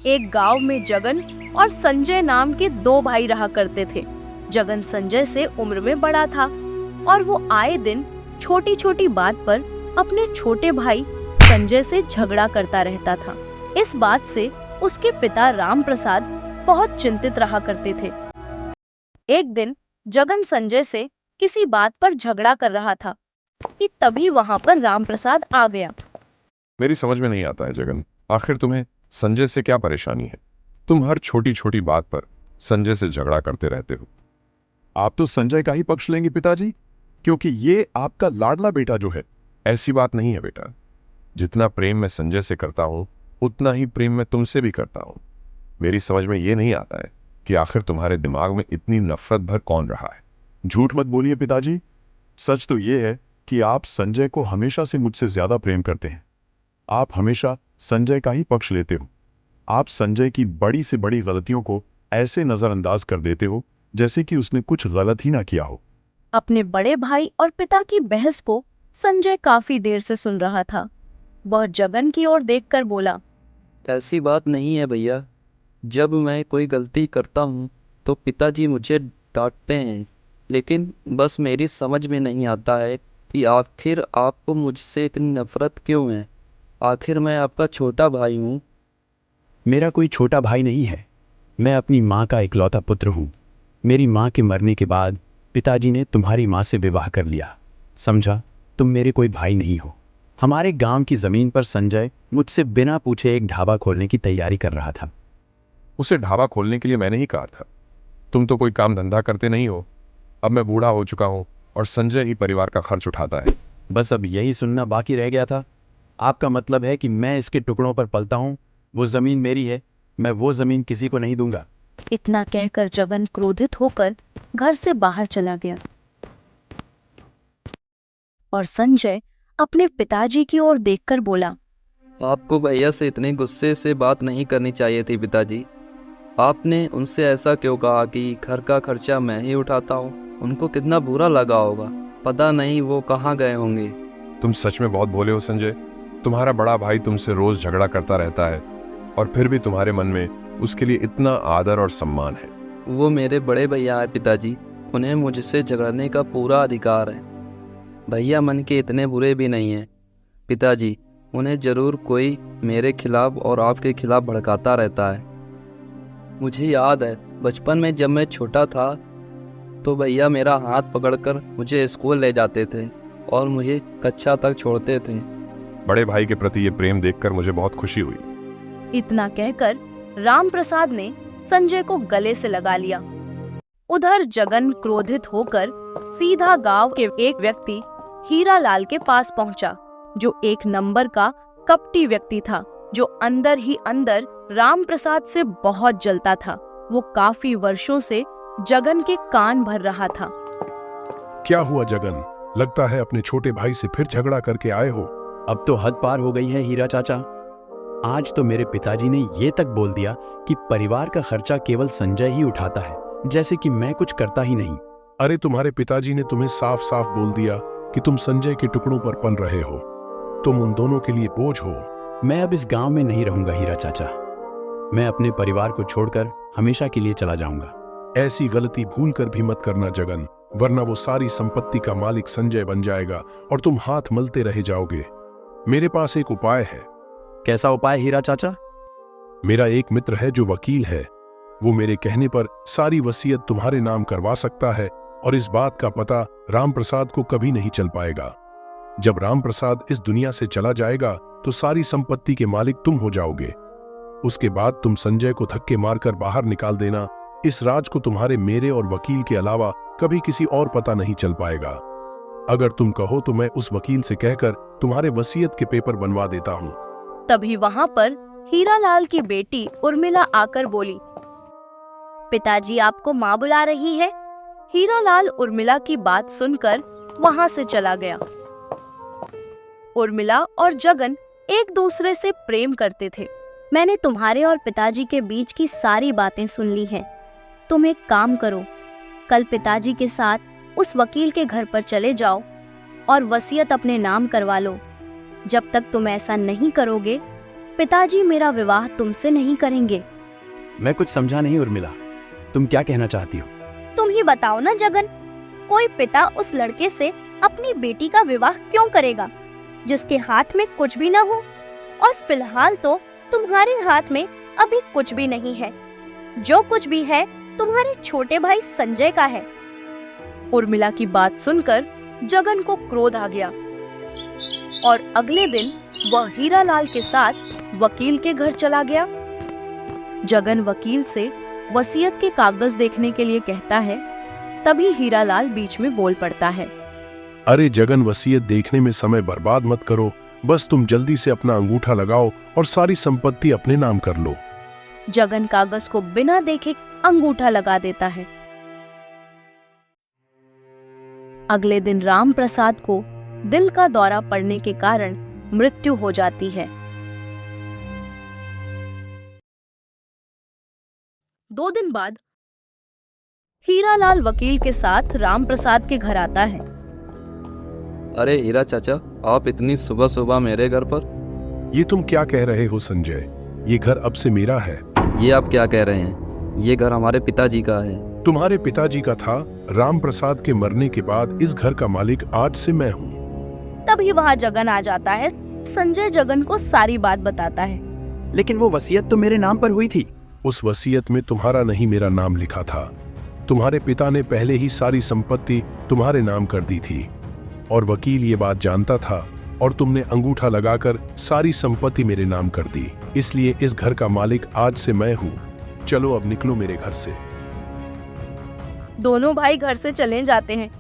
एक गांव में जगन और संजय नाम के दो भाई रहा करते थे। जगन संजय से उम्र में बड़ा था और वो आए दिन छोटी छोटी बात पर अपने छोटे भाई संजय से झगड़ा करता रहता था। इस बात से उसके पिता राम प्रसाद बहुत चिंतित रहा करते थे। एक दिन जगन संजय से किसी बात पर झगड़ा कर रहा था कि तभी वहां पर राम प्रसाद आ गया। मेरी समझ में नहीं आता है जगन, आखिर तुम्हें संजय से क्या परेशानी है? तुम हर छोटी छोटी बात पर संजय से झगड़ा करते रहते हो। आप तो संजय का ही पक्ष लेंगे पिताजी, क्योंकि ये आपका लाडला बेटा जो है। ऐसी बात नहीं है बेटा, जितना प्रेम मैं संजय से करता हूँ उतना ही प्रेम मैं तुमसे भी करता हूँ। मेरी समझ में ये नहीं आता है कि आखिर तुम्हारे दिमाग में इतनी नफरत भर कौन रहा है। झूठ मत बोलिए पिताजी, सच तो ये है कि आप संजय को हमेशा से मुझसे ज्यादा प्रेम करते हैं। आप हमेशा संजय का ही पक्ष लेते हो। आप संजय की बड़ी से बड़ी गलतियों को ऐसे नजरअंदाज कर देते हो जैसे कि उसने कुछ गलत ही ना किया हो। अपने बड़े भाई और पिता की बहस को संजय काफी देर से सुन रहा था। वह जगन की ओर देखकर बोला, ऐसी बात नहीं है भैया। जब मैं कोई गलती करता हूँ तो पिताजी मुझे डांटते हैं, लेकिन बस मेरी समझ में नहीं आता है कि आखिर आपको मुझसे इतनी नफरत क्यों है। आखिर मैं आपका छोटा भाई हूँ। मेरा कोई छोटा भाई नहीं है, मैं अपनी माँ का इकलौता पुत्र हूँ। मेरी माँ के मरने के बाद पिताजी ने तुम्हारी माँ से विवाह कर लिया। समझा, तुम मेरे कोई भाई नहीं हो। हमारे गांव की ज़मीन पर संजय मुझसे बिना पूछे एक ढाबा खोलने की तैयारी कर रहा था। उसे ढाबा खोलने के लिए मैंने ही कहा था। तुम तो कोई काम धंधा करते नहीं हो। अब मैं बूढ़ा हो चुका हूँ और संजय ही परिवार का खर्च उठाता है। बस अब यही सुनना बाकी रह गया था। आपका मतलब है कि मैं इसके टुकड़ों पर पलता हूँ? वो ज़मीन मेरी है, मैं वो ज़मीन किसी को नहीं दूंगा। इतना कहकर जगन क्रोधित होकर घर से बाहर चला गया और संजय अपने पिताजी की ओर देखकर बोला, आपको भैया से इतने गुस्से से बात नहीं करनी चाहिए थी पिताजी। आपने उनसे ऐसा क्यों कहा कि घर का खर्चा मैं ही उठाता हूँ? उनको कितना बुरा लगा होगा, पता नहीं वो कहाँ गए होंगे। तुम सच में बहुत भोले हो संजय। तुम्हारा बड़ा भाई तुमसे रोज झगड़ा करता रहता है और फिर भी तुम्हारे मन में उसके लिए इतना आदर और सम्मान है। वो मेरे बड़े भैया है पिताजी, उन्हें मुझसे झगड़ने का पूरा अधिकार है। भैया मन के इतने बुरे भी नहीं हैं पिताजी। उन्हें ज़रूर कोई मेरे खिलाफ और आपके खिलाफ भड़काता रहता है। मुझे याद है बचपन में जब मैं छोटा था तो भैया मेरा हाथ पकड़कर मुझे स्कूल ले जाते थे और मुझे कक्षा तक छोड़ते थे। बड़े भाई के प्रति ये प्रेम देखकर मुझे बहुत खुशी हुई। इतना कहकर राम प्रसाद ने संजय को गले से लगा लिया। उधर जगन क्रोधित होकर सीधा गांव के एक व्यक्ति हीरालाल के पास पहुंचा, जो एक नंबर का कपटी व्यक्ति था, जो अंदर ही अंदर राम प्रसाद से बहुत जलता था। वो काफी वर्षों से जगन के कान भर रहा था। क्या हुआ जगन? लगता है अपने छोटे भाई से फिर झगड़ा करके आए हो। अब तो हद पार हो गई है हीरा चाचा। आज तो मेरे पिताजी ने ये तक बोल दिया कि परिवार का खर्चा केवल संजय ही उठाता है, जैसे कि मैं कुछ करता ही नहीं। अरे तुम्हारे पिताजी ने तुम्हें साफ साफ बोल दिया कि तुम संजय के टुकड़ों पर पल रहे हो। तुम उन दोनों के लिए बोझ हो। मैं अब इस गांव में नहीं रहूंगा हीरा चाचा। मैं अपने परिवार को छोड़कर हमेशा के लिए चला जाऊंगा। ऐसी गलती भूल कर भी मत करना जगन, वरना वो सारी संपत्ति का मालिक संजय बन जाएगा और तुम हाथ मलते रह जाओगे। मेरे पास एक उपाय है। कैसा उपाय हीरा चाचा? मेरा एक मित्र है जो वकील है। वो मेरे कहने पर सारी वसीयत तुम्हारे नाम करवा सकता है और इस बात का पता राम प्रसाद को कभी नहीं चल पाएगा। जब राम प्रसाद इस दुनिया से चला जाएगा तो सारी संपत्ति के मालिक तुम हो जाओगे। उसके बाद तुम संजय को धक्के मारकर बाहर निकाल देना। इस राज को तुम्हारे, मेरे और वकील के अलावा कभी किसी और पता नहीं चल पाएगा। अगर तुम कहो तो मैं उस वकील से कहकर तुम्हारे वसीयत के पेपर बनवा देता हूँ। तभी वहां पर हीरालाल की बेटी उर्मिला आकर बोली, पिताजी आपको माँ बुला रही है। हीरालाल उर्मिला की बात सुनकर वहां से चला गया। उर्मिला और जगन एक दूसरे से प्रेम करते थे। मैंने तुम्हारे और पिताजी के बीच की सारी बातें सुन ली हैं। तुम एक काम करो, कल पिताजी के साथ उस वकील के घर पर चले जाओ और वसीयत अपने नाम करवा लो। जब तक तुम ऐसा नहीं करोगे, पिताजी मेरा विवाह तुमसे नहीं करेंगे। मैं कुछ समझा नहीं उर्मिला, तुम क्या कहना चाहती हो? तुम ही बताओ ना जगन, कोई पिता उस लड़के से अपनी बेटी का विवाह क्यों करेगा जिसके हाथ में कुछ भी ना हो? और फिलहाल तो तुम्हारे हाथ में अभी कुछ भी नहीं है। जो कुछ भी है तुम्हारे छोटे भाई संजय का है। उर्मिला की बात सुनकर जगन को क्रोध आ गया और अगले दिन वह हीरालाल के साथ वकील के घर चला गया। जगन वकील से वसीयत के कागज देखने के लिए कहता है, तभी हीरालाल बीच में बोल पड़ता है। अरे जगन, वसीयत देखने में समय बर्बाद मत करो, बस तुम जल्दी से अपना अंगूठा लगाओ और सारी संपत्ति अपने नाम कर लो। जगन कागज को बिना देखे अंगूठा लगा देता है। अगले दिन राम प्रसाद को दिल का दौरा पड़ने के कारण मृत्यु हो जाती है। 2 दिन बाद हीरालाल वकील के साथ राम प्रसाद के घर आता है। अरे हीरा चाचा, आप इतनी सुबह सुबह मेरे घर पर? ये तुम क्या कह रहे हो संजय? ये घर अब से मेरा है। ये आप क्या कह रहे हैं? ये घर हमारे पिताजी का है। तुम्हारे पिताजी का था। राम प्रसाद के मरने के बाद इस घर का मालिक आज से मैं हूँ। तभी वहाँ जगन आ जाता है। संजय जगन को सारी बात बताता है। लेकिन वो वसीयत तो मेरे नाम पर हुई थी। उस वसीयत में तुम्हारा नहीं मेरा नाम लिखा था। तुम्हारे पिता ने पहले ही सारी संपत्ति तुम्हारे नाम कर दी थी और वकील ये बात जानता था और तुमने अंगूठा लगाकर सारी संपत्ति मेरे नाम कर दी। इसलिए इस घर का मालिक आज से मैं हूँ। चलो अब निकलो मेरे घर से। दोनों भाई घर से चले जाते हैं।